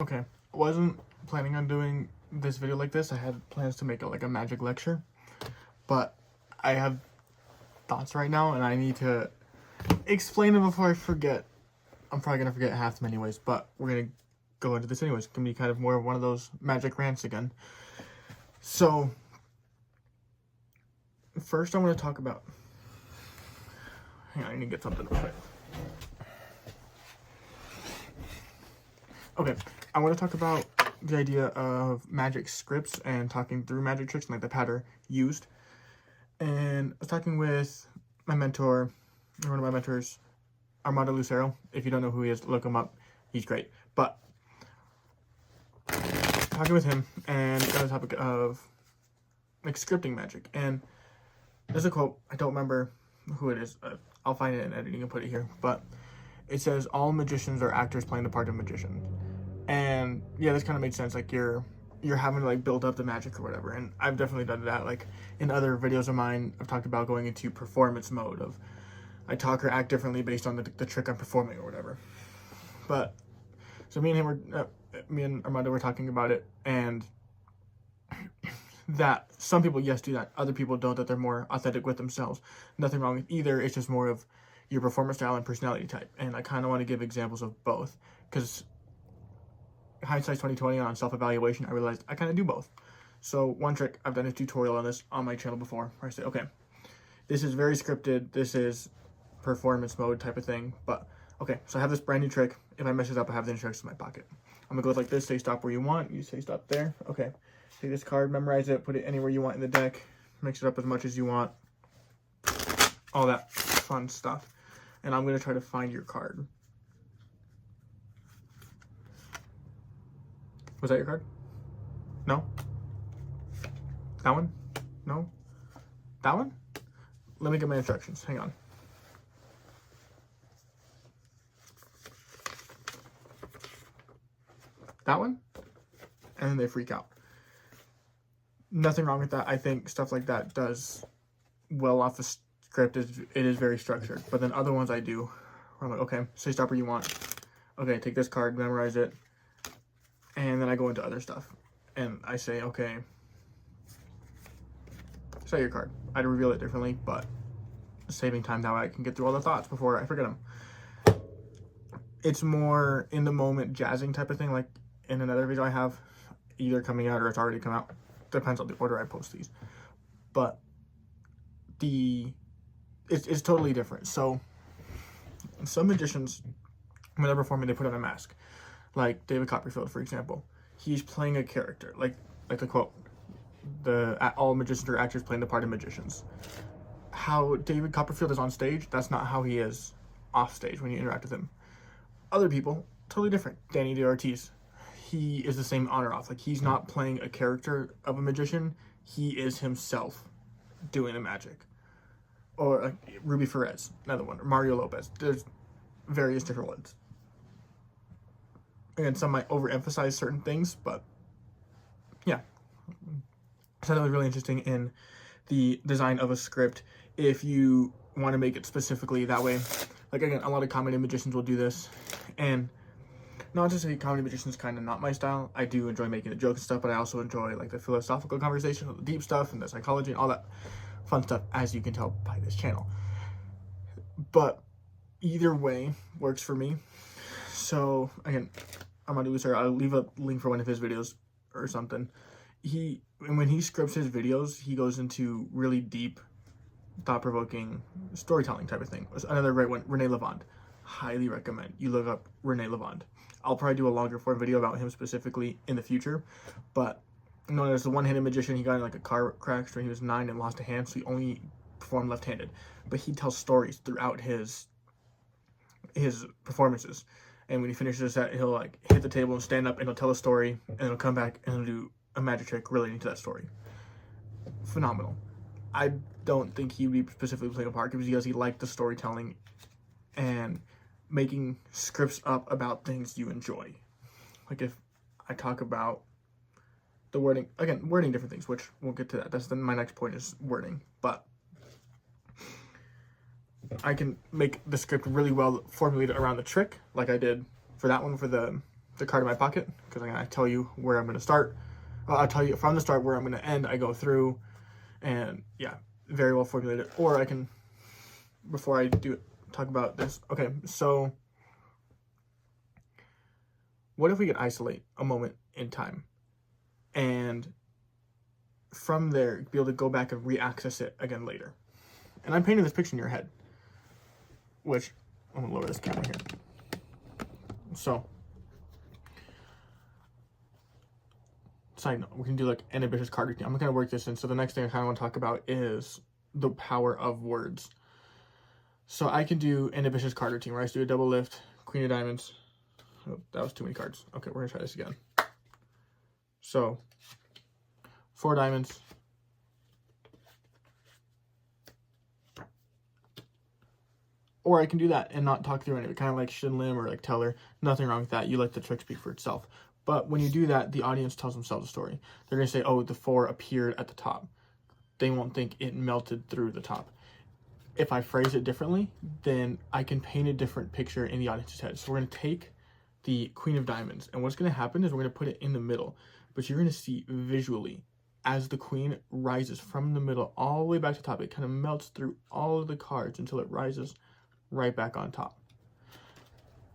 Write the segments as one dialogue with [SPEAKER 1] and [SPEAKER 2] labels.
[SPEAKER 1] Okay, I wasn't planning on doing this video like this. I had plans to make it like a magic lecture, but I have thoughts right now and I need to explain them before I forget. I'm probably gonna forget half them anyways, but we're gonna go into this anyways. It's gonna be kind of more of one of those magic rants again. So first I want to talk about, hang on, I need to get something real quick. Okay, I want to talk about the idea of magic scripts and talking through magic tricks and like the pattern used. And I was talking with my mentor, one of my mentors, Armando Lucero. If you don't know who he is, look him up. He's great. But talking with him and on the topic of like scripting magic. And there's a quote, I don't remember who it is. I'll find it in editing and put it here. But it says, all magicians are actors playing the part of magicians. And yeah, this kind of made sense. Like you're having to like build up the magic or whatever. And I've definitely done that. Like in other videos of mine, I've talked about going into performance mode of I talk or act differently based on the trick I'm performing or whatever. But so me and Armando were talking about it, and that some people, yes, do that. Other people don't, that they're more authentic with themselves. Nothing wrong with either. It's just more of your performance style and personality type. And I kind of want to give examples of both, because hindsight's 2020 on self-evaluation, I realized I kind of do both. So one trick, I've done a tutorial on this on my channel before, where I say, okay, this is very scripted, this is performance mode type of thing, but okay, so I have this brand new trick. If I mess it up, I have the instructions in my pocket. I'm gonna go like this, say stop where you want, you say stop there. Okay, take this card, memorize it, put it anywhere you want in the deck, mix it up as much as you want, all that fun stuff. And I'm gonna try to find your card. Was that your card? No? That one? No? That one? Let me get my instructions. Hang on. That one? And then they freak out. Nothing wrong with that. I think stuff like that does well off the script. It is very structured. But then other ones I do, where I'm like, okay, say stop where you want. Okay, take this card, memorize it. And then I go into other stuff. And I say, okay, say your card. I'd reveal it differently, but saving time that way I can get through all the thoughts before I forget them. It's more in the moment jazzing type of thing, like in another video I have, either coming out or it's already come out. Depends on the order I post these. But it's totally different. So some magicians, when they're performing, they put on a mask. Like David Copperfield, for example. He's playing a character, like the quote, all magicians are actors playing the part of magicians. How David Copperfield is on stage, that's not how he is off stage when you interact with him. Other people, totally different. Danny DeOrtiz, he is the same on or off. Like he's not playing a character of a magician, he is himself doing the magic. Or like Ruby Perez, another one, or Mario Lopez. There's various different ones. Again, some might overemphasize certain things, but yeah. So that was really interesting in the design of a script. If you want to make it specifically that way, like again, a lot of comedy magicians will do this, and not to say comedy magicians kind of not my style. I do enjoy making the jokes and stuff, but I also enjoy like the philosophical conversation, the deep stuff, and the psychology and all that fun stuff, as you can tell by this channel. But either way works for me. So again, Armando Lucero, I'll leave a link for one of his videos or something. When he scripts his videos, he goes into really deep, thought-provoking storytelling type of thing. Another great one, Rene Lavand. Highly recommend you look up Rene Lavand. I'll probably do a longer form video about him specifically in the future, but known as the one-handed magician. He got in like a car crash when he was 9 and lost a hand, so he only performed left-handed. But he tells stories throughout his performances. And when he finishes a set, he'll like hit the table and stand up and he'll tell a story, and he'll come back and he'll do a magic trick relating to that story. Phenomenal. I don't think he would be specifically playing a part because he liked the storytelling and making scripts up about things you enjoy. Like if I talk about the wording, again, wording different things, which we'll get to that. That's my next point is wording. But I can make the script really well formulated around the trick, like I did for that one, for the the card in my pocket, because I tell you where I'm going to start. I'll tell you from the start where I'm going to end. I go through, and yeah, very well formulated. Or I can, before I do talk about this, okay, so what if we could isolate a moment in time, and from there be able to go back and re-access it again later? And I'm painting this picture in your head, which I'm gonna lower this camera here. So, side note, we can do like an ambitious card routine. I'm gonna work this in. So the next thing I kind of want to talk about is the power of words. So I can do an ambitious card routine where I just do a double lift, queen of diamonds. Oh, that was too many cards. Okay, we're gonna try this again. So 4 diamonds, or I can do that and not talk through any of it, kind of like Shinlim or like Teller. Nothing wrong with that. You let the trick speak for itself. But when you do that, the audience tells themselves a story. They're going to say, oh, the 4 appeared at the top. They won't think it melted through the top. If I phrase it differently, then I can paint a different picture in the audience's head. So we're going to take the Queen of Diamonds, and what's going to happen is we're going to put it in the middle. But you're going to see visually as the Queen rises from the middle all the way back to the top. It kind of melts through all of the cards until it rises right back on top.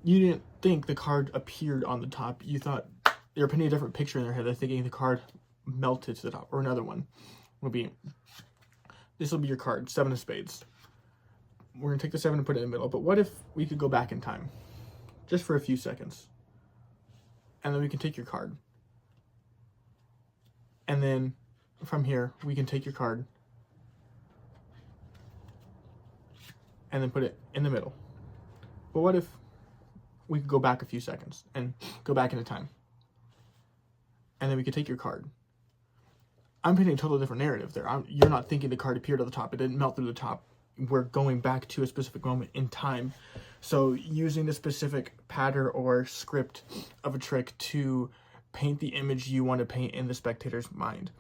[SPEAKER 1] You didn't think the card appeared on the top. You thought they were painting a different picture in their head. They're thinking the card melted to the top. Or another one will be, this will be your card, 7 of Spades. We're going to take the 7 and put it in the middle. But what if we could go back in time just for a few seconds? And then we can take your card. And then from here, we can take your card and then put it in the middle. But what if we could go back a few seconds and go back into time? And then we could take your card. I'm painting a totally different narrative there. You're not thinking the card appeared at the top. It didn't melt through the top. We're going back to a specific moment in time. So using the specific pattern or script of a trick to paint the image you want to paint in the spectator's mind.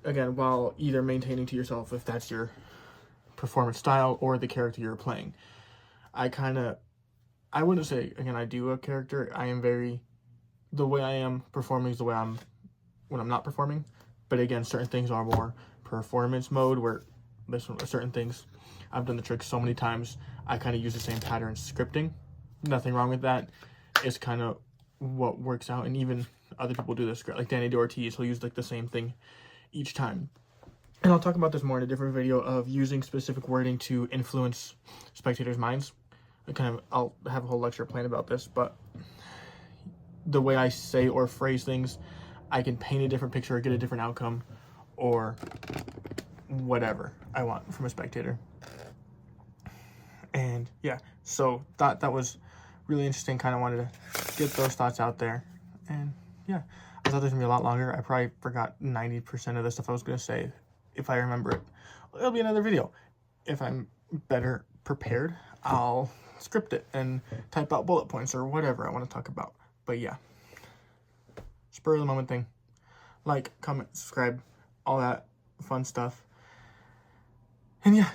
[SPEAKER 1] Again, while either maintaining to yourself if that's your performance style or the character you're playing. I wouldn't say, again, I do a character. The way I am performing is the way I'm when I'm not performing. But again, certain things are more performance mode where certain things, I've done the trick so many times, I kind of use the same pattern scripting. Nothing wrong with that. It's kind of what works out. And even other people do this, like Danny Ortiz, he'll use like the same thing each time. And I'll talk about this more in a different video of using specific wording to influence spectators' minds. I'll have a whole lecture planned about this, but the way I say or phrase things, I can paint a different picture or get a different outcome or whatever I want from a spectator. And yeah, so that was really interesting. Kind of wanted to get those thoughts out there. And yeah, I thought this was going to be a lot longer. I probably forgot 90% of the stuff I was going to say. If I remember it, it'll be another video. If I'm better prepared, I'll script it and type out bullet points or whatever I want to talk about. But yeah, spur of the moment thing. Like, comment, subscribe, all that fun stuff. And yeah,